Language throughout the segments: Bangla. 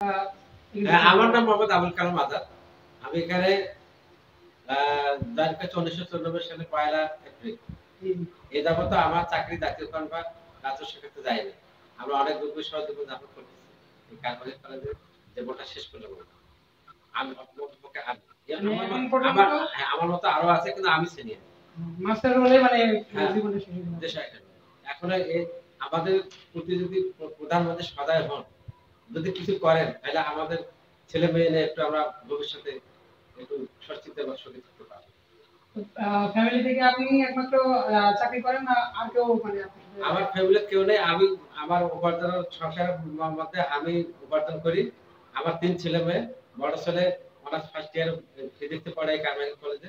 আমার নাম মোহাম্মদ আবুল কালাম আজাদ। আমি এখানে 1994 সালে 1 এপ্রিল এ যাবত আমার চাকরি জাতীয়করণ বা রাজ্য শাখাতে যায়নি। আমরা অনেক দুঃখ সহ জীবন যাপন করতেছি। এই কারবারের কলেজে জীবনটা শেষ করলাম। আমি অন্ততপক্ষে আমার মতো আরো আছে কিন্তু আমি সিনিয়র মাস্টার হলে মানে জীবনটা শেষ হয়ে যাবে। এখন আমাদের প্রতি যদি প্রধানমন্ত্রী সদয় হন, যদি কিছু করেন তাহলে আমাদের ছেলে মেয়ে নিয়ে একটু আমরা ভবিষ্যতে একটু সচ্চিত বা সুখী থাকতে পারবো। ফ্যামিলি থেকে আপনি একমাত্র চাকরি করেন না আর কেউ মানে আমার ফ্যামিলি কেউ নেই। আমি আমার উপার্জনের সংসারের মধ্যে আমি উপার্জন করি। আমার 3 ছেলে মেয়ে। বড় ছেলে অনার্স ফার্স্ট ইয়ার ফিজিক্সে পড়ে কারমাইকেল কলেজে।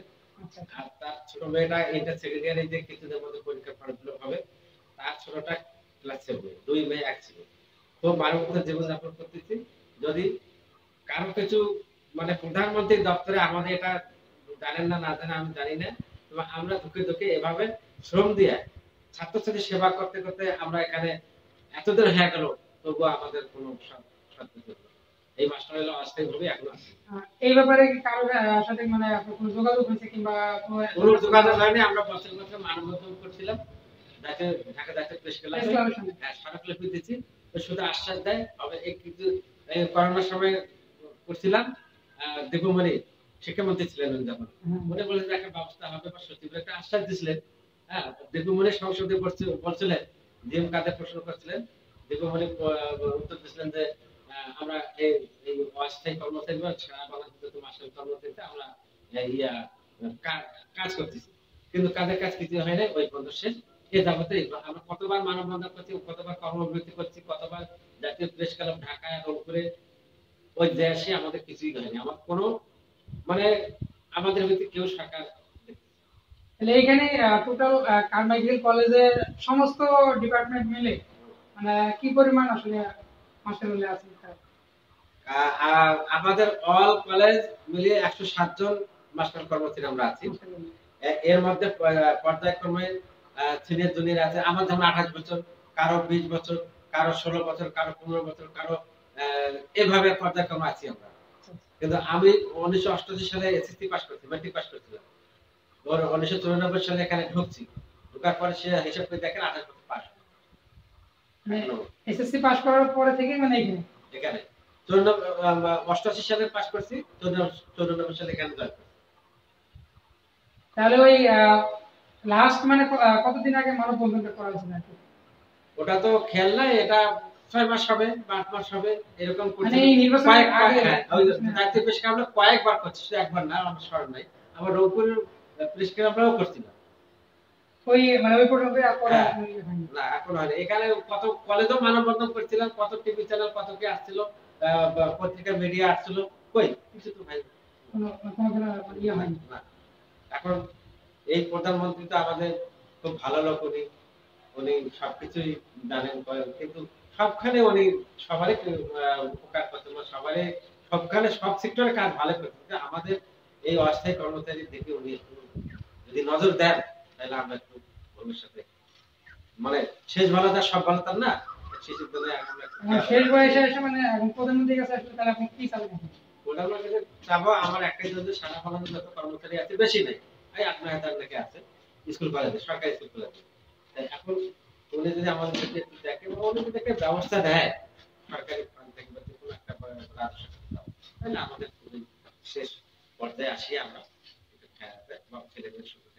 আর তার ছোট মেয়েটা ইন্টার সেকেন্ড ইয়ারে যে কিছুদিনের মধ্যে পরীক্ষা ফর্মফিল হবে। তার ছোটটা ক্লাস 7 2 মেয়ে এক ছেলে। খুব মানবতার জীবন যাপন করতেছি। যদি কারো কিছু মানে প্রধানমন্ত্রী দপ্তরে আমাদের এটা জানেন না না জানেন আমি জানি না, তবে আমরা ধুকে ধুকে এভাবে শ্রম দিয়ে ছাত্রছাত্রী সেবা করতে করতে আমরা এখানে এতদিন হয়ে গেল, তবুও আমাদের কোনো এই মাস্টার হলো অস্থায়ী ভাবে এখন আছে। এই ব্যাপারে কি কারো সাথে মানে আপনার কোনো যোগাযোগ হয়েছে কিংবা কোনো যোগাযোগ হয়নি। আমরা বছর বছর মানববন্ধন করছিলাম, ঢাকা জাতীয় প্রেস ক্লাবে স্মারকলিপি দিচ্ছি, তো শুধু আশ্বাস দেয় হবে এই কিছু করোনার সময় করছিলাম। দীপুমণি শিক্ষামন্ত্রী ছিলেন যখন, উনি বলেন যে একটা ব্যবস্থা হবে বা সচিব একটা আশ্বাস দিয়েছিলেন। হ্যাঁ, দীপুমণি সংসদে বলছিলেন, জিএম কাদের প্রশ্ন করছিলেন, দীপুমণি উত্তর দিয়েছিলেন যে আমরা এই অস্থায়ী কর্মচারী বা সারা বাংলাদেশে মাসের কর্মচারীতে আমরা ইয়া কাজ করতেছি, কিন্তু কাদের কাজ কিছু হয় না, ওই পর্যন্ত শেষ। এ যাবতে আমরা কতবার মানববন্ধন করছি, কতবার কর্মবিরতি করছি, কতবার জাতীয় প্রেস ক্লাব ঢাকায় রংপুরে, ওই দেশে আমাদের কিছুই হয়নি। আমার কোনো মানে আমাদের ভিতরে কেউ সরকার তাহলে এখানে টোটাল কারমাইকেল কলেজের সমস্ত ডিপার্টমেন্ট মিলে মানে কি পরিমাণ আসলে মাস্টার হলে আছে? আমাদের অল কলেজ মিলিয়ে 107 জন মাস্টার কর্মচারী আমরা আছি। এর মধ্যে পর্যায়ক্রমে সিনিয়র জুনিয়র আছে। আমার যেমন 28 বছর, কারো 20 বছর, কারো 16 বছর, কারো 15 বছর, কারো এভাবে পর্যায়ক্রমে আছি আমরা। কিন্তু আমি 1988 সালে এসএসসি পাস করছি, ম্যাট্রিক পাস করছিলাম। ওর 1994 সালে এখানে ঢুকছি। ঢোকার পরে সে হিসাব করে দেখেন 28 বছর পাস। এসএসসি পাস করার পরে থেকে মানে এখানে 88 সালে পাস করছি, 94 সালে এখানে জয়েন করছি। তাহলে ওই লাস্ট মানে কতদিন আগে মানববন্ধনটা করা হয়েছিল? ওটা তো খেয়াল নাই, এটা 6 মাস হবে বা 8 মাস হবে এরকম করছি। মানে এই নির্বাচনের আগে ওই জাতীয় প্রেস ক্লাব আমরা কয়েকবার করছি, শুধু একবার না, আমার স্মরণ নাই। আবার রংপুরের প্রেস ক্লাব আমরাও করছিলাম। ওই মানে ওই পর্যন্ত না এখন হয় না। এখানে কত কলেজেও মানববন্ধন করছিলাম, কত টিভি চ্যানেল কত কি আসছিল, পত্রিকা মিডিয়া আসছিল, কই কিছু তো ভাই ইয়ে হয়নি। না। এখন এই প্রধানমন্ত্রী তো আমাদের খুব ভালো লোক, উনি সবকিছুই জানেন করেন, কিন্তু সবখানে উনি সবারই উপকার করছেন, সবারই সবখানে সব সেক্টরে কাজ ভালো করছেন। আমাদের এই অস্থায়ী কর্মচারী দেখে উনি যদি নজর দেন তাহলে আমরা একটু ভবিষ্যতে মানে শেষ ভালো তার সব ভালো তার না, সেই সিদ্ধান্তে শেষ বয়সে এসে মানে এখন প্রধানমন্ত্রীর কাছে আসলে তাহলে আপনি কি চাবেন? প্রধানমন্ত্রীকে চাবো আমার একটাই জন্য, সারা বাংলাদেশে যত কর্মচারী আছে বেশি নাই, এই 8-9 হাজার নাকি আছে স্কুল কলেজে, সরকারি স্কুল কলেজে। এখন উনি যদি আমাদের দিকে একটু দেখেন, উনি যদি একটা ব্যবস্থা দেয় সরকারি ফান্ড থেকে বা কোনো একটা রাজস্ব তাহলে আমাদের শেষ পর্যায়ে আসি আমরা একটু খেয়াল রাখবো ছেলেদের সুবিধা।